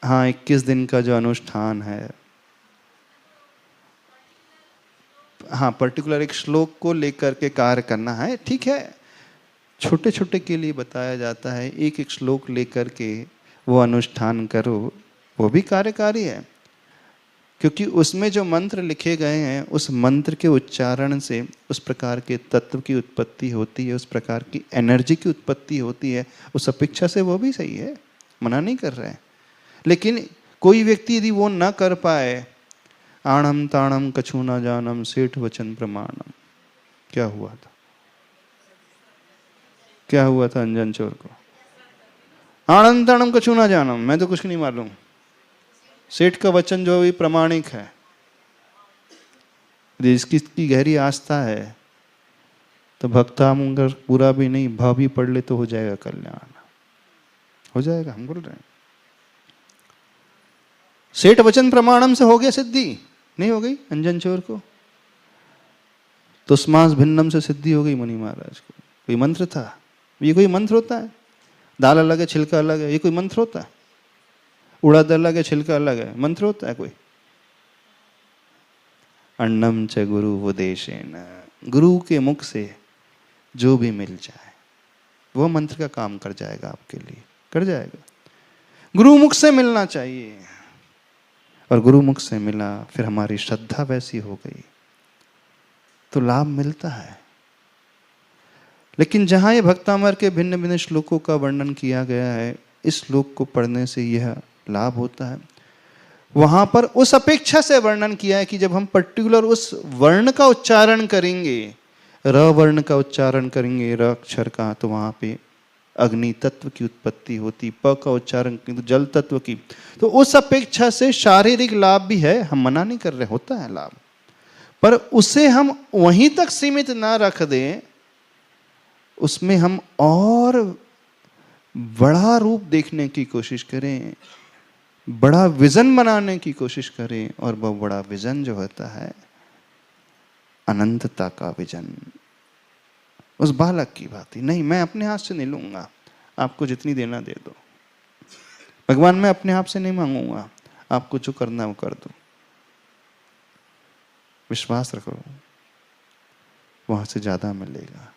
हाँ, 21 दिन का जो अनुष्ठान है, हाँ, पर्टिकुलर एक श्लोक को लेकर के कार्य करना है, ठीक है। छोटे छोटे के लिए बताया जाता है, एक एक श्लोक लेकर के वो अनुष्ठान करो, वो भी कार्यकारी है। क्योंकि उसमें जो मंत्र लिखे गए हैं, उस मंत्र के उच्चारण से उस प्रकार के तत्व की उत्पत्ति होती है, उस प्रकार की एनर्जी की उत्पत्ति होती है। उस अपेक्षा से वो भी सही है, मना नहीं कर रहे हैं। लेकिन कोई व्यक्ति यदि वो न कर पाए, आणम ताणम कछु न जानम सेठ वचन प्रमाणम, क्या हुआ था? क्या हुआ था अंजन चोर को? आणम ताणम कछु न जानम, मैं तो कुछ नहीं मालूम। सेठ का वचन जो भी प्रमाणिक है, यदि इसकी गहरी आस्था है तो भक्ताम अगर पूरा भी नहीं, भाव भी पढ़ ले तो हो जाएगा कल्याण, हो जाएगा। हम बोल रहे हैं सेठ वचन प्रमाणम से हो गया सिद्धि, नहीं हो गई अंजन चोर को? तुस्मास भिन्नम से सिद्धि हो गई मुनि महाराज को। कोई मंत्र था? ये कोई मंत्र होता है? दाल अलग है, छिलका अलग है, ये कोई मंत्र होता है? उड़द अलग है, छिलका अलग है, मंत्र होता है कोई? अन्नम च गुरु उपदेशेन, गुरु के मुख से जो भी मिल जाए वो मंत्र का काम कर जाएगा, आपके लिए कर जाएगा। गुरु मुख से मिलना चाहिए, और गुरु मुख से मिला, फिर हमारी श्रद्धा वैसी हो गई तो लाभ मिलता है। लेकिन जहां ये भक्तामर के भिन्न भिन्न श्लोकों का वर्णन किया गया है, इस श्लोक को पढ़ने से यह लाभ होता है, वहां पर उस अपेक्षा से वर्णन किया है कि जब हम पर्टिकुलर उस वर्ण का उच्चारण करेंगे, र वर्ण का उच्चारण करेंगे, र अक्षर का, तो वहां पे अग्नि तत्व की उत्पत्ति होती, प का उच्चारण तो जल तत्व की। तो उस अपेक्षा से शारीरिक लाभ भी है, हम मना नहीं कर रहे, होता है लाभ, पर उसे हम वहीं तक सीमित ना रख दें, उसमें हम और बड़ा रूप देखने की कोशिश करें, बड़ा विजन बनाने की कोशिश करें। और वह बड़ा विजन जो होता है, अनंतता का विजन, उस बालक की बात ही नहीं, मैं अपने हाथ से नहीं लूंगा, आपको जितनी देना दे दो। भगवान मैं अपने आप से नहीं मांगूंगा, आपको जो करना है वो कर दो। विश्वास रखो, वहां से ज्यादा मिलेगा।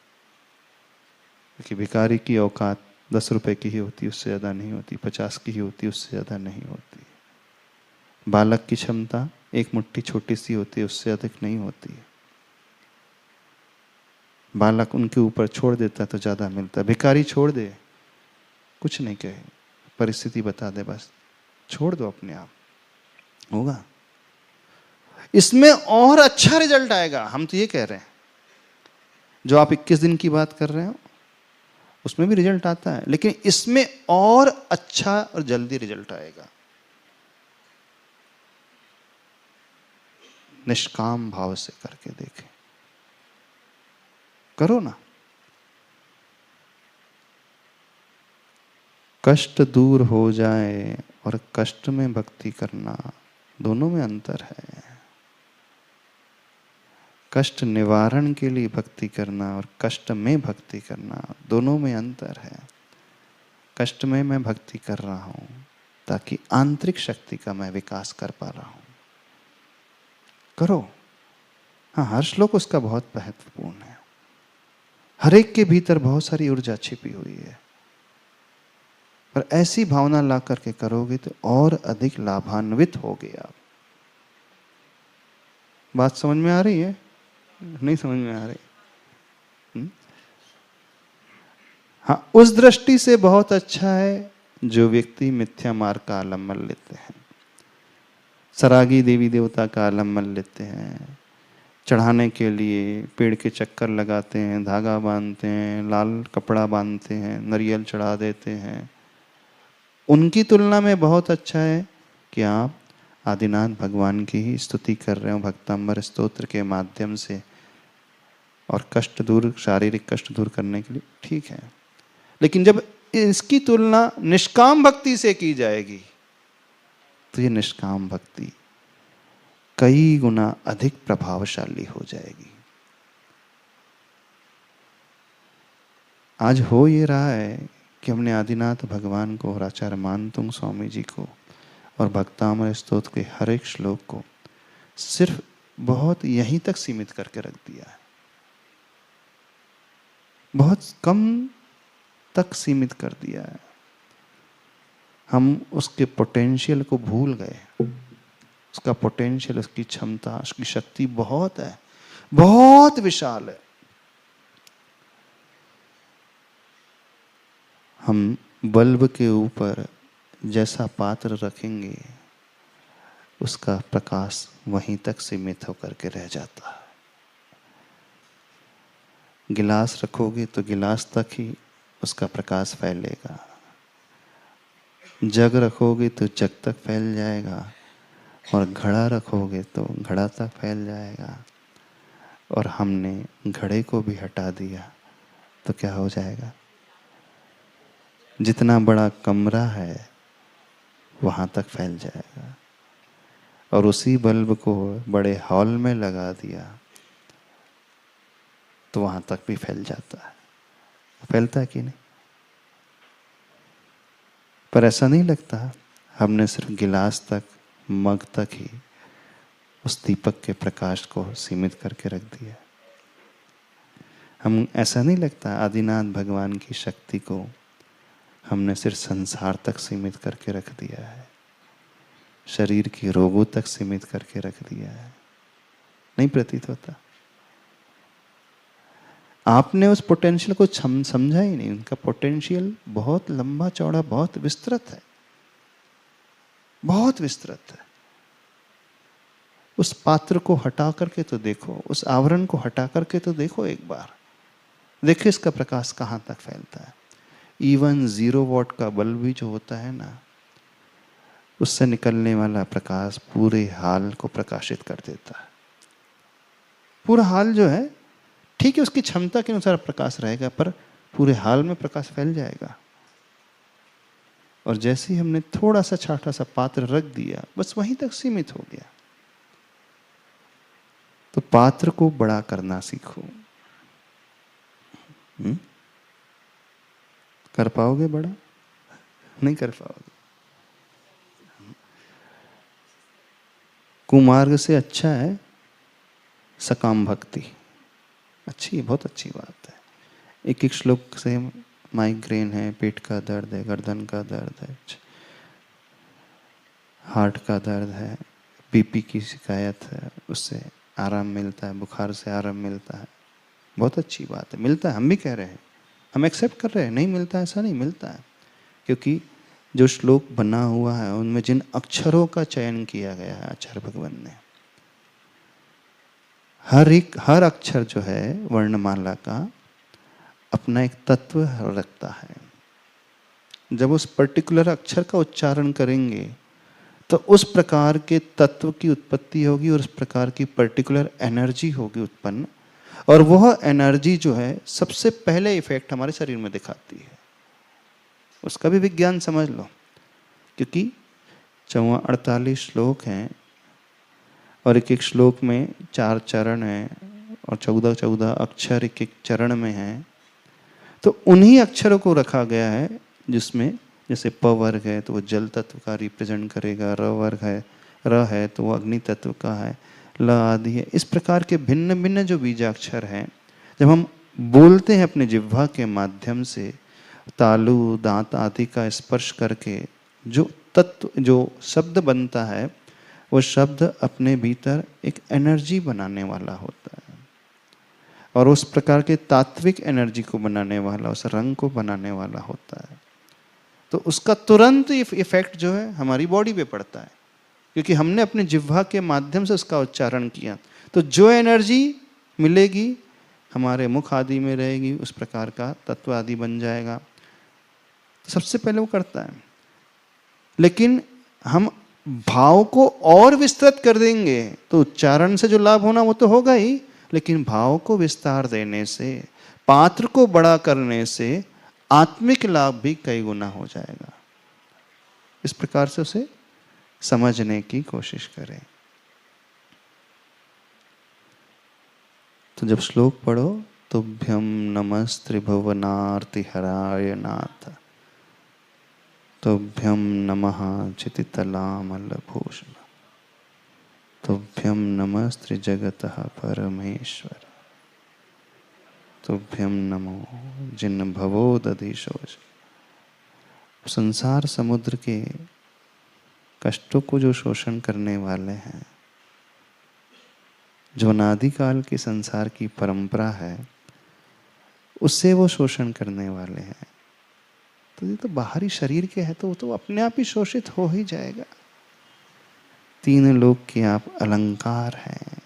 क्योंकि भिखारी की औकात 10 रुपए की ही होती, उससे ज्यादा नहीं होती, 50 की ही होती, उससे ज्यादा नहीं होती। बालक की क्षमता एक मुट्ठी छोटी सी होती है, उससे अधिक नहीं होती। बालक उनके ऊपर छोड़ देता तो ज्यादा मिलता, भिखारी छोड़ दे, कुछ नहीं कहे, परिस्थिति बता दे, बस छोड़ दो, अपने आप होगा। इसमें और अच्छा रिजल्ट आएगा, हम तो ये कह रहे हैं। जो आप 21 दिन की बात कर रहे हो उसमें भी रिजल्ट आता है, लेकिन इसमें और अच्छा और जल्दी रिजल्ट आएगा। निष्काम भाव से करके देखें, करो ना। कष्ट दूर हो जाए और कष्ट में भक्ति करना, दोनों में अंतर है। कष्ट निवारण के लिए भक्ति करना और कष्ट में भक्ति करना, दोनों में अंतर है। कष्ट में मैं भक्ति कर रहा हूं ताकि आंतरिक शक्ति का मैं विकास कर पा रहा हूं। करो। हाँ, हर श्लोक उसका बहुत महत्वपूर्ण है। हर एक के भीतर बहुत सारी ऊर्जा छिपी हुई है, पर ऐसी भावना ला करके करोगे तो और अधिक लाभान्वित होगे आप। बात समझ में आ रही है? नहीं समझ में आ रही? हाँ, उस दृष्टि से बहुत अच्छा है जो व्यक्ति मिथ्या मार्ग का आलम्बन लेते हैं, सरागी देवी देवता का आलम्बन लेते हैं, चढ़ाने के लिए पेड़ के चक्कर लगाते हैं, धागा बांधते हैं, लाल कपड़ा बांधते हैं, नारियल चढ़ा देते हैं। उनकी तुलना में बहुत अच्छा है कि आप आदिनाथ भगवान की ही स्तुति कर रहे हो भक्तांबर स्तोत्र के माध्यम से और कष्ट दूर, शारीरिक कष्ट दूर करने के लिए, ठीक है। लेकिन जब इसकी तुलना निष्काम भक्ति से की जाएगी तो ये निष्काम भक्ति कई गुना अधिक प्रभावशाली हो जाएगी। आज हो ये रहा है कि हमने आदिनाथ भगवान को और आचार्य मानतुंग स्वामी जी को और भक्तामृत स्तोत्र के हर एक श्लोक को सिर्फ बहुत यहीं तक सीमित करके रख दिया है, बहुत कम तक सीमित कर दिया है। हम उसके पोटेंशियल को भूल गए। उसका पोटेंशियल, उसकी क्षमता, उसकी शक्ति बहुत है, बहुत विशाल है। हम बल्ब के ऊपर जैसा पात्र रखेंगे उसका प्रकाश वहीं तक सीमित होकर के रह जाता है। गिलास रखोगे तो गिलास तक ही उसका प्रकाश फैलेगा, जग रखोगे तो जग तक फैल जाएगा, और घड़ा रखोगे तो घड़ा तक फैल जाएगा। और हमने घड़े को भी हटा दिया तो क्या हो जाएगा? जितना बड़ा कमरा है वहाँ तक फैल जाएगा। और उसी बल्ब को बड़े हॉल में लगा दिया तो वहाँ तक भी फैल जाता है। फैलता है कि नहीं? पर ऐसा नहीं लगता हमने सिर्फ गिलास तक, मग तक ही उस दीपक के प्रकाश को सीमित करके रख दिया। हम ऐसा नहीं लगता आदिनाथ भगवान की शक्ति को हमने सिर्फ संसार तक सीमित करके रख दिया है, शरीर के रोगों तक सीमित करके रख दिया है। नहीं प्रतीत होता? आपने उस पोटेंशियल को समझा ही नहीं। उनका पोटेंशियल बहुत लंबा चौड़ा, बहुत विस्तृत है, बहुत विस्तृत है। उस पात्र को हटा करके तो देखो, उस आवरण को हटा करके तो देखो एक बार, देखिए इसका प्रकाश कहाँ तक फैलता है। इवन 0 वॉट का बल्ब भी जो होता है ना, उससे निकलने वाला प्रकाश पूरे हाल को प्रकाशित कर देता है। पूरा हाल जो है, ठीक है उसकी क्षमता के अनुसार प्रकाश रहेगा, पर पूरे हाल में प्रकाश फैल जाएगा। और जैसे ही हमने थोड़ा सा छोटा सा पात्र रख दिया, बस वहीं तक सीमित हो गया। तो पात्र को बड़ा करना सीखो। कर पाओगे बड़ा? नहीं कर पाओगे। कुमार्ग से अच्छा है सकाम भक्ति। अच्छी है, बहुत अच्छी बात है। एक एक श्लोक से माइग्रेन है, पेट का दर्द है, गर्दन का दर्द है, हार्ट का दर्द है, बीपी की शिकायत है, उससे आराम मिलता है, बुखार से आराम मिलता है। बहुत अच्छी बात है, मिलता है। हम भी कह रहे हैं, हम एक्सेप्ट कर रहे हैं। नहीं मिलता है ऐसा नहीं, मिलता है। क्योंकि जो श्लोक बना हुआ है उनमें जिन अक्षरों का चयन किया गया है आचार्य भगवान ने, हर अक्षर जो है वर्णमाला का अपना एक तत्व रखता है। जब उस पर्टिकुलर अक्षर का उच्चारण करेंगे तो उस प्रकार के तत्व की उत्पत्ति होगी और उस प्रकार की पर्टिकुलर एनर्जी होगी उत्पन्न, और वह एनर्जी जो है सबसे पहले इफेक्ट हमारे शरीर में दिखाती है। उसका भी विज्ञान समझ लो, क्योंकि 48 श्लोक हैं और एक एक श्लोक में 4 चरण हैं और 14 अक्षर एक एक चरण में हैं। तो उन्हीं अक्षरों को रखा गया है जिसमें, जैसे प वर्ग है तो वो जल तत्व का रिप्रेजेंट करेगा, र वर्ग है, र है तो वो अग्नि तत्व का है, ल आदि है। इस प्रकार के भिन्न भिन्न जो बीजाक्षर हैं, जब हम बोलते हैं अपने जिह्वा के माध्यम से, तालु दांत आदि का स्पर्श करके जो तत्व, जो शब्द बनता है, वो शब्द अपने भीतर एक एनर्जी बनाने वाला होता है। और उस प्रकार के तात्विक एनर्जी को बनाने वाला, उस रंग को बनाने वाला होता है। तो उसका तुरंत इफेक्ट जो है हमारी बॉडी पे पड़ता है, क्योंकि हमने अपने जिह्वा के माध्यम से उसका उच्चारण किया। तो जो एनर्जी मिलेगी हमारे मुख आदि में रहेगी, उस प्रकार का तत्व आदि बन जाएगा। तो सबसे पहले वो करता है। लेकिन हम भाव को और विस्तृत कर देंगे तो उच्चारण से जो लाभ होना वो तो होगा ही, लेकिन भाव को विस्तार देने से, पात्र को बड़ा करने से आत्मिक लाभ भी कई गुना हो जाएगा। इस प्रकार से उसे समझने की कोशिश करें। तो जब श्लोक पढ़ो, तुभ्यं नमस्त्रिभुवनार्तिहराय नाथ, तुभ्यं नमः चितितलामलभूषण, तुभ्यं नमस्त्रिजगतः परमेश्वर, तुभ्यं नमो जिन भवोदधिशोष। संसार समुद्र के कष्टों को जो शोषण करने वाले हैं, जो अनादिकाल के संसार की परंपरा है, उससे वो शोषण करने वाले हैं। तो ये तो बाहरी शरीर के है, तो वो तो अपने आप ही शोषित हो ही जाएगा। तीन लोक के आप अलंकार हैं,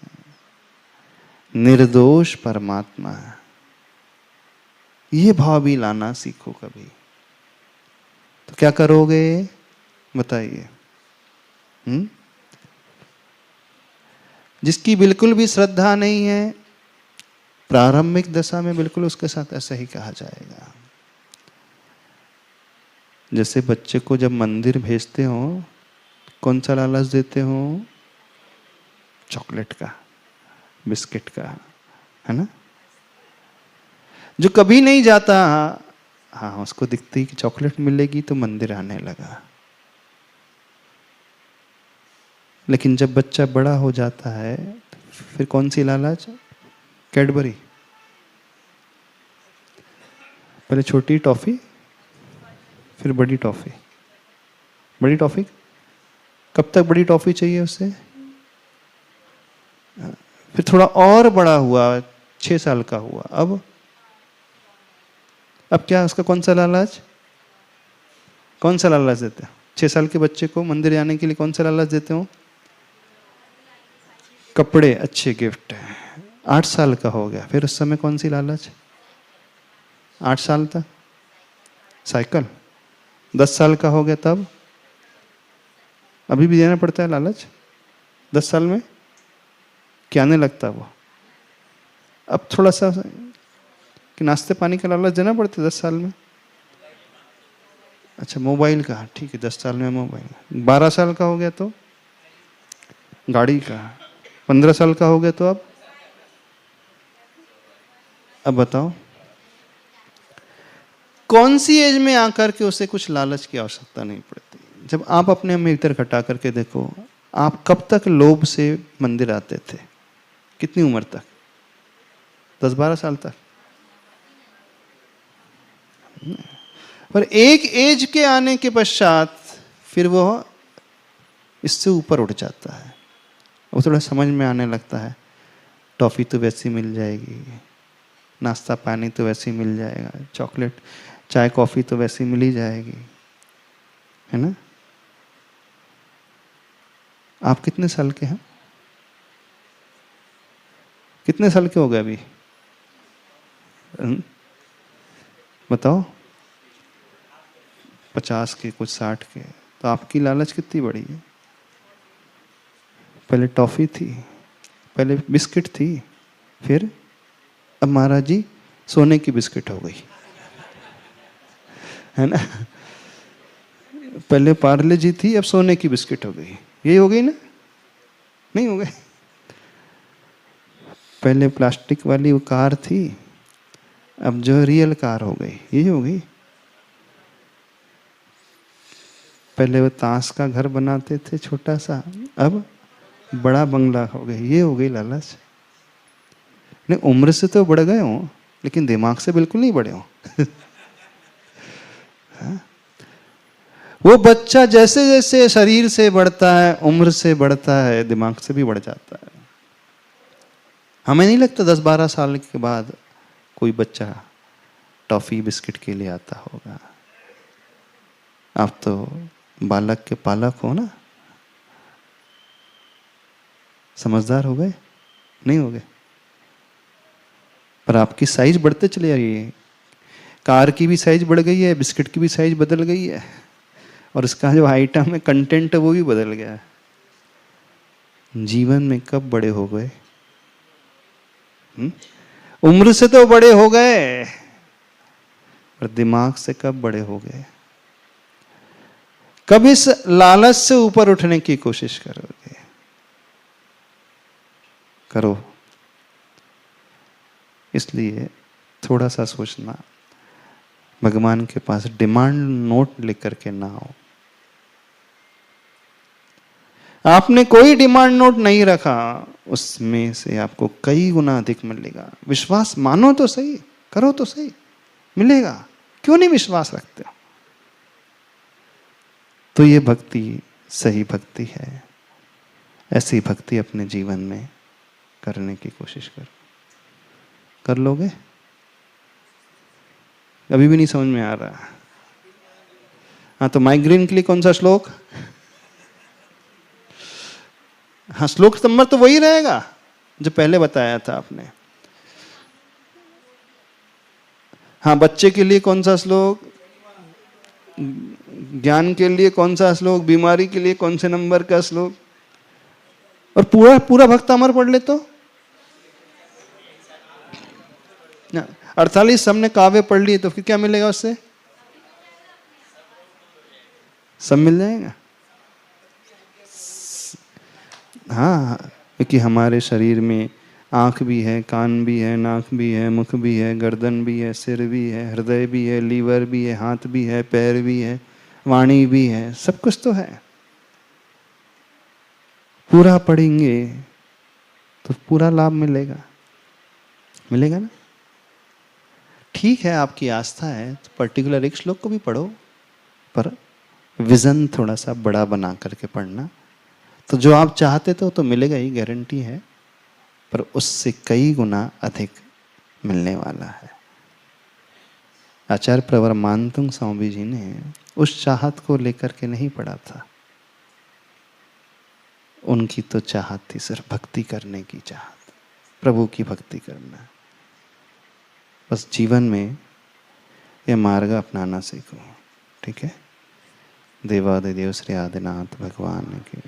निर्दोष परमात्मा है। ये भाव भी लाना सीखो कभी। तो क्या करोगे बताइए? जिसकी बिल्कुल भी श्रद्धा नहीं है, प्रारंभिक दशा में बिल्कुल उसके साथ ऐसा ही कहा जाएगा। जैसे बच्चे को जब मंदिर भेजते हो, कौन सा लालच देते हो? चॉकलेट का, बिस्किट का, है ना? जो कभी नहीं जाता, हाँ, उसको दिखती कि चॉकलेट मिलेगी तो मंदिर आने लगा। लेकिन जब बच्चा बड़ा हो जाता है, फिर कौन सी लालच? कैडबरी, पहले छोटी टॉफी, फिर बड़ी टॉफी। बड़ी टॉफी कब तक बड़ी टॉफी चाहिए उससे? फिर थोड़ा और बड़ा हुआ, 6 साल का हुआ, अब क्या उसका कौन सा लालच? कौन सा लालच देते हो 6 साल के बच्चे को मंदिर जाने के लिए? कौन सा लालच देते हो? कपड़े, अच्छे गिफ्ट। 8 साल का हो गया, फिर उस समय कौन सी लालच? 8 साल तक साइकिल। 10 साल का हो गया तब? अभी भी देना पड़ता है लालच? 10 साल में क्या आने लगता वो? अब थोड़ा सा कि नाश्ते पानी का लालच देना पड़ता है 10 साल में। अच्छा, मोबाइल का, ठीक है, 10 साल में मोबाइल। 12 साल का हो गया तो गाड़ी का। 15 साल का हो गया तो अब बताओ कौन सी एज में आकर के उसे कुछ लालच की आवश्यकता नहीं पड़ती। जब आप अपने में भीतर घटा करके देखो, आप कब तक लोभ से मंदिर आते थे? कितनी उम्र तक? 10-12 साल तक। पर एक एज के आने के पश्चात फिर वो इससे ऊपर उठ जाता है। वो थोड़ा समझ में आने लगता है, टॉफ़ी तो वैसी मिल जाएगी, नाश्ता पानी तो वैसे ही मिल जाएगा, चॉकलेट चाय कॉफ़ी तो वैसे ही मिल ही जाएगी, है ना? आप कितने साल के हैं? कितने साल के हो गए अभी? बताओ। 50 के, कुछ 60 के। तो आपकी लालच कितनी बड़ी है? पहले टॉफ़ी थी, पहले बिस्किट थी, फिर अब महाराज जी सोने की बिस्किट हो गई, है ना? पहले पार्ले जी थी, अब सोने की बिस्किट हो गई। ये हो गई ना? नहीं हो गई? पहले प्लास्टिक वाली वो कार थी, अब जो रियल कार हो गई, ये हो गई। पहले वो ताश का घर बनाते थे छोटा सा, अब बड़ा बंगला हो गया, ये हो गई लालच। नहीं, उम्र से तो बढ़ गए हो, लेकिन दिमाग से बिल्कुल नहीं बढ़े हो। वो बच्चा जैसे जैसे शरीर से बढ़ता है, उम्र से बढ़ता है, दिमाग से भी बढ़ जाता है। हमें नहीं लगता 10-12 साल के बाद कोई बच्चा टॉफी बिस्किट के लिए आता होगा। आप तो बालक के पालक हो ना, समझदार हो गए? नहीं हो गए? पर आपकी साइज बढ़ते चली आ रही है। कार की भी साइज बढ़ गई है, बिस्किट की भी साइज बदल गई है। और इसका जो आइटम है, कंटेंट है, वो भी बदल गया है। जीवन में कब बड़े हो गए? उम्र से तो बड़े हो गए, पर दिमाग से कब बड़े हो गए? कब इस लालच से ऊपर उठने की कोशिश करोगे? करो। इसलिए थोड़ा सा सोचना, भगवान के पास डिमांड नोट लेकर के ना आओ। आपने कोई डिमांड नोट नहीं रखा, उसमें से आपको कई गुना अधिक मिलेगा। विश्वास मानो तो सही, करो तो सही, मिलेगा। क्यों नहीं विश्वास रखते हो? तो ये भक्ति सही भक्ति है। ऐसी भक्ति अपने जीवन में करने की कोशिश करो। कर लोगे? अभी भी नहीं समझ में आ रहा? हाँ, तो माइग्रेन के लिए कौन सा श्लोक? हाँ, श्लोक नंबर तो वही रहेगा जो पहले बताया था आपने। हाँ, बच्चे के लिए कौन सा श्लोक, ज्ञान के लिए कौन सा श्लोक, बीमारी के लिए कौन से नंबर का श्लोक, और पूरा पूरा भक्तामर पढ़ ले तो 48 सबने काव्य पढ़ लिए, तो फिर क्या मिलेगा उससे? सब मिल जाएगा। हाँ, क्योंकि हमारे शरीर में आँख भी है, कान भी है, नाक भी है, मुख भी है, गर्दन भी है, सिर भी है, हृदय भी है, लीवर भी है, हाथ भी है, पैर भी है, वाणी भी है, सब कुछ तो है। पूरा पढ़ेंगे तो पूरा लाभ मिलेगा, मिलेगा ना? ठीक है, आपकी आस्था है तो पर्टिकुलर एक श्लोक को भी पढ़ो, पर विजन थोड़ा सा बड़ा बना करके पढ़ना। तो जो आप चाहते थे तो मिलेगा ही, गारंटी है, पर उससे कई गुना अधिक मिलने वाला है। आचार्य प्रवर मानतुंग स्वामी जी ने उस चाहत को लेकर के नहीं पढ़ा था। उनकी तो चाहत थी सिर्फ भक्ति करने की चाहत, प्रभु की भक्ति करना। बस जीवन में यह मार्ग अपनाना सीखो। ठीक है? देवादिदेव श्री आदिनाथ भगवान की